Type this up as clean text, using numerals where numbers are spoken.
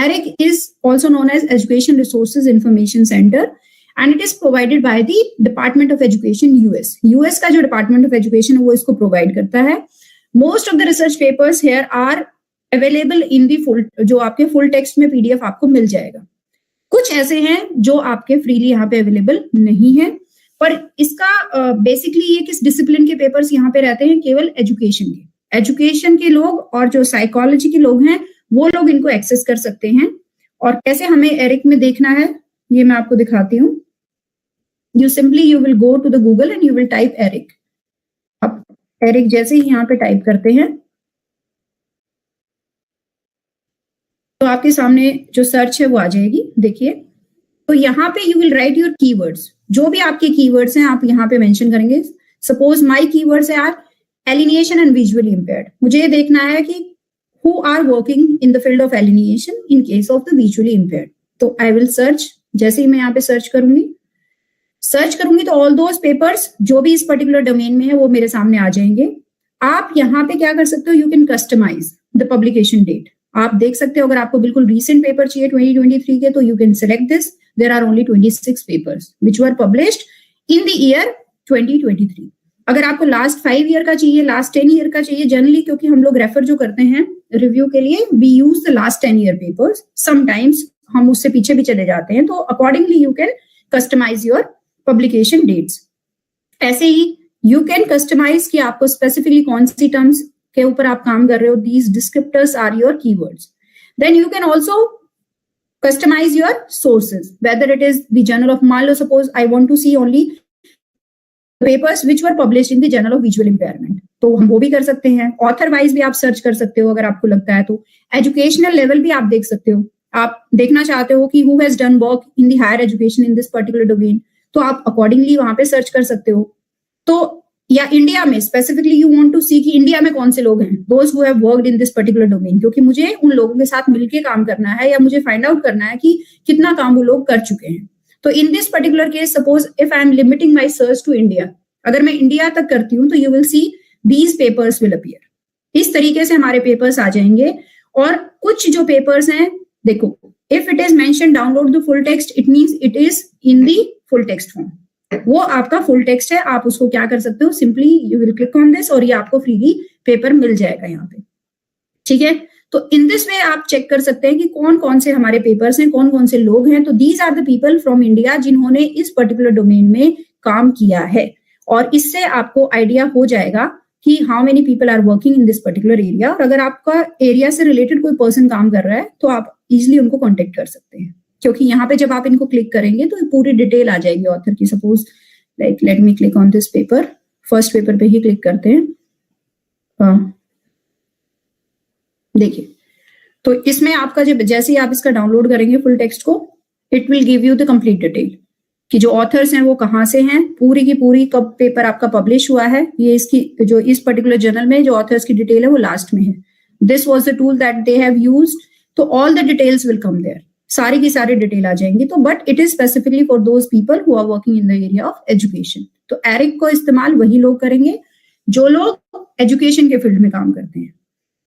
ERIC is also known as Education Resources Information Center and it is provided by the Department of Education US. US का जो Department of Education है वो इसको provide करता है. Most of the research papers here are available in the full, जो आपके full text में PDF आपको मिल जाएगा. कुछ ऐसे हैं जो आपके freely यहाँ पे available नहीं है, पर इसका बेसिकली ये किस डिसिप्लिन के पेपर्स यहाँ पे रहते हैं, केवल एजुकेशन के लोग और जो साइकोलॉजी के लोग हैं वो लोग इनको एक्सेस कर सकते हैं. और कैसे हमें एरिक में देखना है ये मैं आपको दिखाती हूँ. You will go to the Google and you will type ERIC. आप एरिक जैसे ही यहाँ पे टाइप करते हैं तो आपके सामने जो सर्च है वो आ जाएगी. देखिए, तो यहाँ पे you will write your keywords. जो भी आपके कीवर्ड्स हैं आप यहाँ पे मेंशन करेंगे. Suppose my keywords are alienation and visually impaired. मुझे ये देखना है कि who are working in the field of alienation in case of the visually impaired. तो I will search. जैसे ही मैं यहाँ पे सर्च करूंगी तो all those papers जो भी इस पर्टिकुलर डोमेन में है वो मेरे सामने आ जाएंगे. आप यहाँ पे क्या कर सकते हो, you can customise the publication date. आप देख सकते हो अगर आपको बिल्कुल रिसेंट पेपर चाहिए 2023 के तो you can select this. There are only 26 papers which were published in the year 2023. अगर आपको लास्ट 5 ईयर का चाहिए, लास्ट 10 ईयर का चाहिए, जनरली क्योंकि हम लोग रेफर जो करते हैं रिव्यू के लिए we use the last 10 year papers. Sometimes हम उससे पीछे भी चले जाते हैं, तो accordingly you can customise your publication dates. ऐसे ही यू कैन कस्टमाइज कि आपको स्पेसिफिकली कौन सी टर्म्स के ऊपर आप काम कर रहे हो. These descriptors are your keywords. Then you can also customize your sources, whether it is the journal of, मान लो suppose I want to see only papers which were published in the journal of visual impairment, तो हम वो भी कर सकते हैं. Author wise भी आप सर्च कर सकते हो अगर आपको लगता है तो. एजुकेशनल लेवल भी आप देख सकते हो. आप देखना चाहते हो कि who has done work in the higher education in this particular domain, तो आप अकॉर्डिंगली वहां पे सर्च कर सकते हो. तो या इंडिया में स्पेसिफिकली यू वांट टू सी कि इंडिया में कौन से लोग हैं, those who have worked in this particular domain, क्योंकि मुझे उन लोगों के साथ मिलके काम करना है या मुझे फाइंड आउट करना है कि कितना काम वो लोग कर चुके हैं. तो in this particular case suppose if I am limiting my search to India, अगर मैं इंडिया तक करती हूँ तो you will see these papers will appear. इस तरीके से हमारे पेपर्स आ जाएंगे. और कुछ जो पेपर्स हैं देखो, if it is mention download the full text, it means it is in the full text form. वो आपका फुल टेक्स्ट है. आप उसको क्या कर सकते हो, simply you will click on this और ये आपको फ्रीली पेपर मिल जाएगा यहाँ पे. ठीक है, तो इन दिस वे आप चेक कर सकते हैं कि कौन कौन से हमारे पेपर्स हैं, कौन कौन से लोग हैं. तो these are the people from India जिन्होंने इस पर्टिकुलर डोमेन में काम किया है. और इससे आपको आइडिया हो जाएगा कि how many people are working in this particular area. और अगर आपका एरिया से रिलेटेड कोई पर्सन काम कर रहा है तो आप इजिली उनको कॉन्टेक्ट कर सकते हैं, क्योंकि यहाँ पे जब आप इनको क्लिक करेंगे तो पूरी डिटेल आ जाएगी ऑथर की. Suppose like let me click on this paper. First paper पे ही क्लिक करते हैं. देखिए, तो इसमें आपका जब जैसे ही आप इसका डाउनलोड करेंगे फुल टेक्स्ट को, it will give you the complete detail कि जो ऑथर्स हैं वो कहाँ से हैं, पूरी की पूरी कब पेपर आपका पब्लिश हुआ है. ये इसकी जो इस पर्टिकुलर जर्नल में जो ऑथर्स की डिटेल है वो लास्ट में है. This was the tool that they have used. तो all the details will come there. सारी की सारी डिटेल आ जाएंगी. तो but it is specifically for those people who are working in the area of education. तो एरिक को इस्तेमाल वही लोग करेंगे जो लोग एजुकेशन के फील्ड में काम करते हैं.